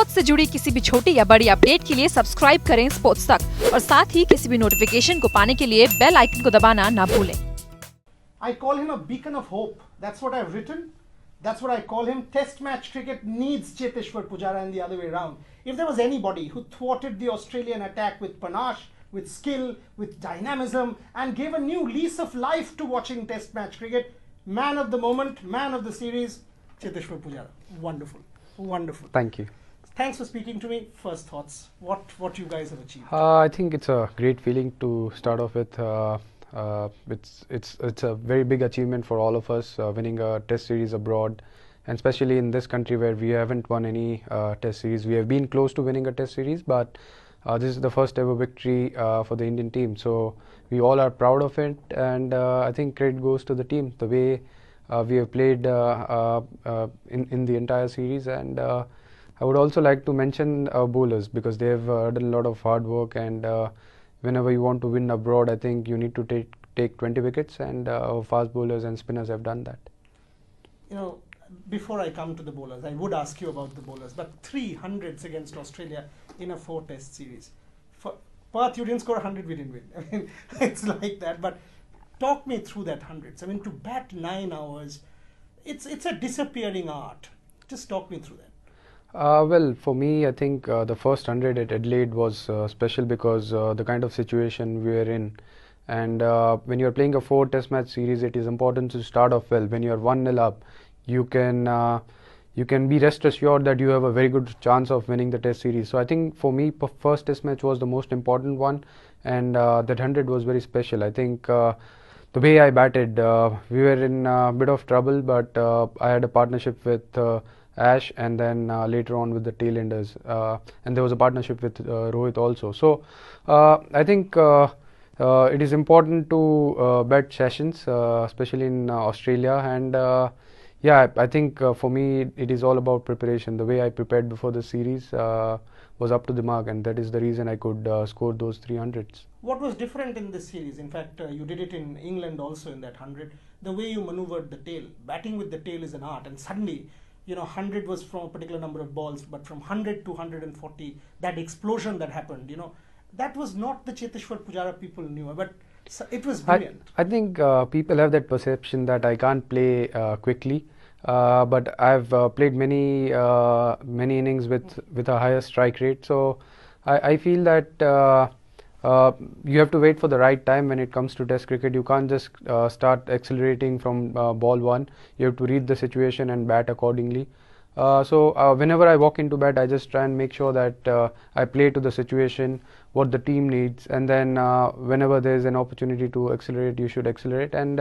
Sports से जुड़ी किसी भी छोटी या बड़ी अपडेट के लिए सब्सक्राइब करें स्पोर्ट्स तक और साथ ही किसी भी नोटिफिकेशन को पाने के लिए बेल आइकन को दबाना ना भूलें। I call him a beacon of hope. That's what I've written. That's what I call him. Test match cricket needs Cheteshwar Pujara and the other way around. If there was anybody who thwarted the Australian attack with panache, with skill, with dynamism, and gave a new lease of life to watching Test match cricket, man of the moment, man of the series, Cheteshwar Pujara. Wonderful. Wonderful. Thank you. Thanks for speaking to me. First thoughts. What you guys have achieved? I think it's a great feeling to start off with. It's a very big achievement for all of us, winning a Test series abroad, and especially in this country where we haven't won any Test series. We have been close to winning a Test series, but this is the first ever victory for the Indian team. So we all are proud of it, and I think credit goes to the team, the way we have played in the entire series. And I would also like to mention our bowlers, because they have done a lot of hard work, and whenever you want to win abroad, I think you need to take 20 wickets, and our fast bowlers and spinners have done that. You know, before I come to the bowlers, I would ask you about the bowlers, but 300s against Australia in a 4-test series. For Perth, you didn't score 100, we didn't win. I mean, it's like that. But talk me through that hundreds. I mean, to bat 9 hours, it's a disappearing art. Just talk me through that. Well, for me, I think the first 100 at Adelaide was special because the kind of situation we were in. And when you're playing a 4-test match series, it is important to start off well. When you're 1-0 up, you can be rest assured that you have a very good chance of winning the Test series. So I think for me, first Test match was the most important one, and that 100 was very special. I think the way I batted, we were in a bit of trouble, but I had a partnership with Ash, and then later on with the tailenders, and there was a partnership with Rohit also. So I think it is important to bet sessions, especially in Australia, and yeah, I think for me it is all about preparation. The way I prepared before the series was up to the mark, and that is the reason I could score those 300s. What was different in this series? In fact, you did it in England also in that 100. The way you maneuvered the tail, batting with the tail is an art, and suddenly, you know, 100 was from a particular number of balls, but from 100 to 140, that explosion that happened, you know, that was not the Cheteshwar Pujara people knew, but it was brilliant. I think people have that perception that I can't play quickly, but I've played many innings with a higher strike rate. So I feel that you have to wait for the right time when it comes to Test cricket. You can't just start accelerating from ball one. You have to read the situation and bat accordingly. So whenever I walk into bat, I just try and make sure that I play to the situation, what the team needs, and then whenever there is an opportunity to accelerate, you should accelerate. And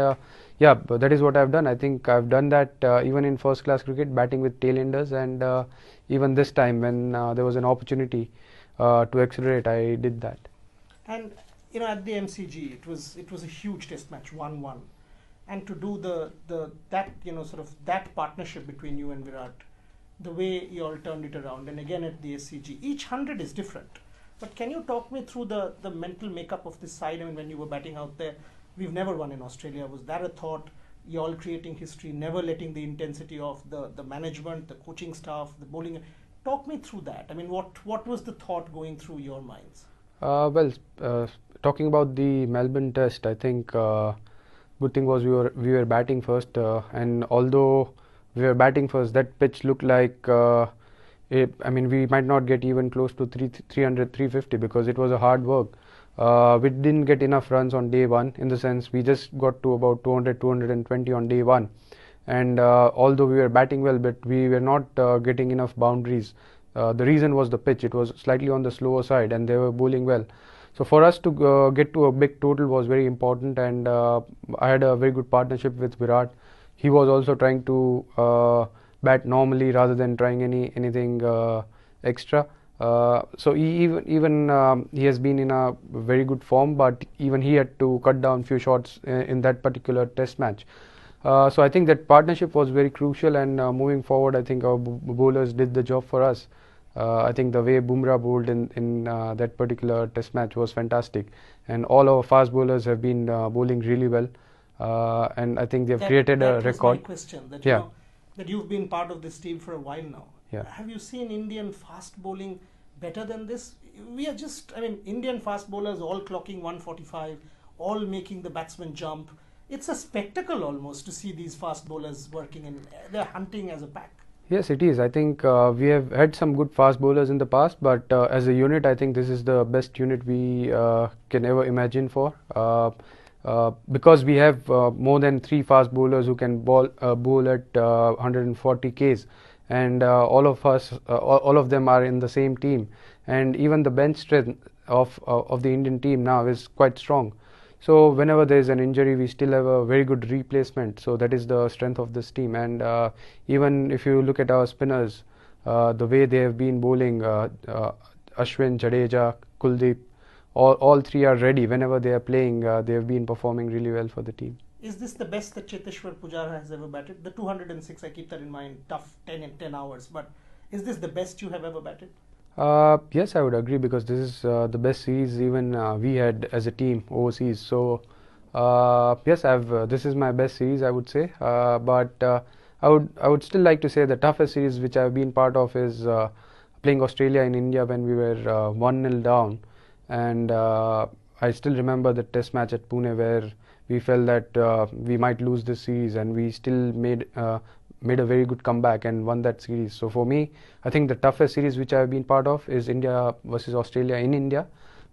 yeah, that is what I've done. I think I've done that even in first class cricket, batting with tailenders, and even this time when there was an opportunity to accelerate, I did that. And you know, at the MCG, it was a huge Test match, 1-1, and to do that, you know, sort of that partnership between you and Virat, the way you all turned it around, and again at the SCG, each 100 is different. But can you talk me through the mental makeup of this side? I mean, when you were batting out there, we've never won in Australia. Was that a thought? You all creating history, never letting the intensity of the management, the coaching staff, the bowling. Talk me through that. I mean, what was the thought going through your minds? Well, talking about the Melbourne Test, I think good thing was we were batting first, and although we were batting first, that pitch looked like I mean, we might not get even close to 300, 350 because it was a hard work. We didn't get enough runs on day one, in the sense we just got to about 200, 220 on day one, and although we were batting well, but we were not getting enough boundaries. The reason was the pitch. It was slightly on the slower side, and they were bowling well. So for us to get to a big total was very important, and I had a very good partnership with Virat. He was also trying to bat normally rather than trying anything extra. So he has been in a very good form, but even he had to cut down few shots in that particular Test match. So I think that partnership was very crucial, and moving forward, I think our bowlers did the job for us. I think the way Bumrah bowled in that particular Test match was fantastic, and all our fast bowlers have been bowling really well, and I think they've created a record. That was my question. That, yeah. You know, that you've been part of this team for a while now. Yeah. Have you seen Indian fast bowling better than this? We are just, I mean, Indian fast bowlers all clocking 145, all making the batsman jump. It's a spectacle almost to see these fast bowlers working, and they're hunting as a pack. Yes, it is. I think we have had some good fast bowlers in the past, but as a unit, I think this is the best unit we can ever imagine for. Because we have more than 3 fast bowlers who can bowl at 140 Ks, and all of us, all of them are in the same team, and even the bench strength of the Indian team now is quite strong. So whenever there is an injury, we still have a very good replacement. So that is the strength of this team. And even if you look at our spinners, the way they have been bowling, Ashwin, Jadeja, Kuldeep, all 3 are ready. Whenever they are playing, they have been performing really well for the team. Is this the best that Cheteshwar Pujara has ever batted? The 206, I keep that in mind, tough 10 hours. But is this the best you have ever batted? Yes, I would agree, because this is the best series even we had as a team overseas. So yes, this is my best series, I would say. But I would still like to say the toughest series which I've been part of is playing Australia in India when we were 1-0 down, and I still remember the Test match at Pune where we felt that we might lose this series, and we still made a very good comeback and won that series. So for me, I think the toughest series which I've been part of is India versus Australia in India,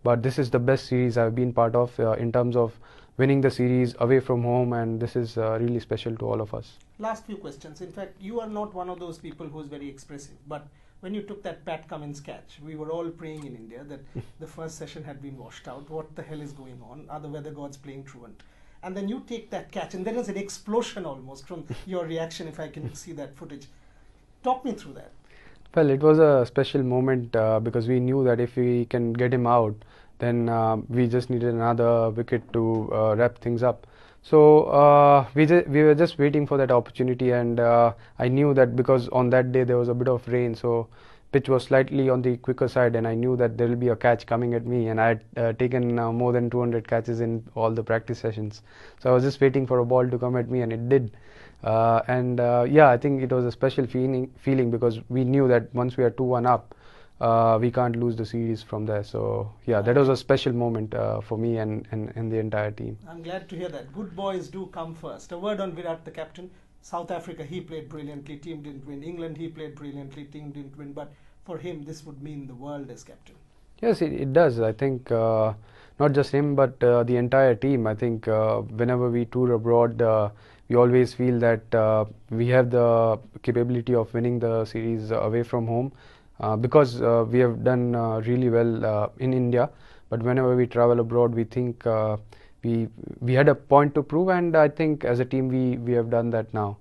but this is the best series I've been part of in terms of winning the series away from home, and this is really special to all of us. Last few questions. In fact, you are not one of those people who's very expressive, but when you took that Pat Cummins catch, we were all praying in India that the first session had been washed out. What the hell is going on? Are the weather gods playing truant? And then you take that catch, and there is an explosion almost from your reaction, if I can see that footage. Talk me through that. Well, it was a special moment because we knew that if we can get him out, then we just needed another wicket to wrap things up. So we were just waiting for that opportunity, and I knew that because on that day there was a bit of rain, so pitch was slightly on the quicker side, and I knew that there will be a catch coming at me, and I had taken more than 200 catches in all the practice sessions. So I was just waiting for a ball to come at me, and it did. Yeah, I think it was a special feeling because we knew that once we are 2-1 up, we can't lose the series from there. So yeah, that was a special moment for me and the entire team. I'm glad to hear that. Good boys do come first. A word on Virat, the captain. South Africa, he played brilliantly, team didn't win. England, he played brilliantly, team didn't win. But for him, this would mean the world as captain. Yes, it does. I think not just him, but the entire team. I think whenever we tour abroad, we always feel that we have the capability of winning the series away from home because we have done really well in India. But whenever we travel abroad, we think we had a point to prove, and I think as a team we have done that now.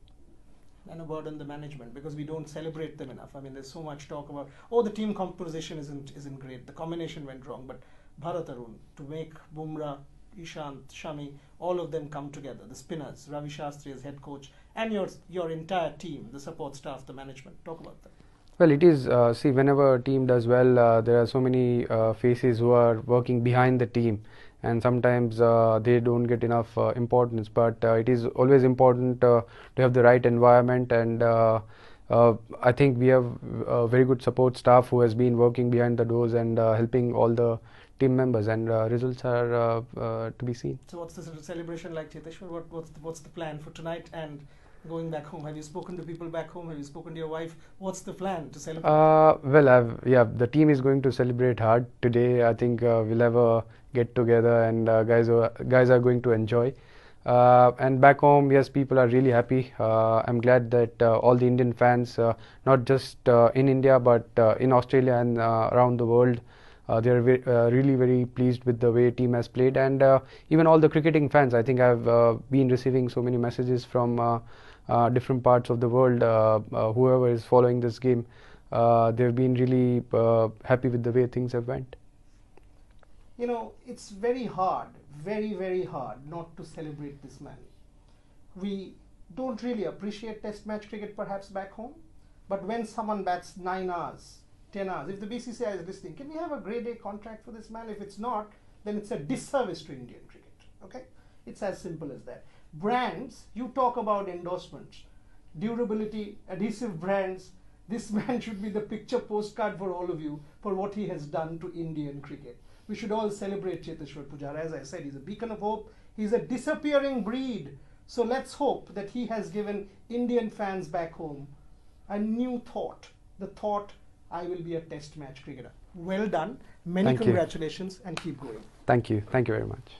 And a word on the management, because we don't celebrate them enough. I mean, there's so much talk about, oh, the team composition isn't great, the combination went wrong, but Bharat Arun, to make Bumrah, Ishant, Shami, all of them come together, the spinners, Ravi Shastri as head coach, and your entire team, the support staff, the management. Talk about that. Well, it is, see, whenever a team does well, there are so many faces who are working behind the team, and sometimes they don't get enough importance, but it is always important to have the right environment, and I think we have a very good support staff who has been working behind the doors and helping all the team members, and results are to be seen. So what's the celebration like, Cheteshwar? What's the plan for tonight and going back home? Have you spoken to people back home? Have you spoken to your wife? What's the plan to celebrate? Well, the team is going to celebrate hard today. I think we'll have a get together, and guys are going to enjoy. And back home, yes, people are really happy. I'm glad that all the Indian fans, not just in India but in Australia and around the world, they are really very pleased with the way team has played, and even all the cricketing fans. I think I've been receiving so many messages from different parts of the world. Whoever is following this game, they've been really happy with the way things have went. You know, it's very hard, very, very hard not to celebrate this man. We don't really appreciate Test match cricket perhaps back home, but when someone bats 9 hours, 10 hours, if the BCCI is listening, can we have a grade A contract for this man? If it's not, then it's a disservice to Indian cricket. Okay? It's as simple as that. Brands, you talk about endorsements, durability, adhesive brands, This man should be the picture postcard for all of you for what he has done to Indian cricket. We should all celebrate Cheteshwar Pujara. As I said, he's a beacon of hope. He's a disappearing breed. So let's hope that he has given Indian fans back home a new thought. The thought, I will be a test match cricketer. Well done. Many Thank you. congratulations and keep going. Thank you very much.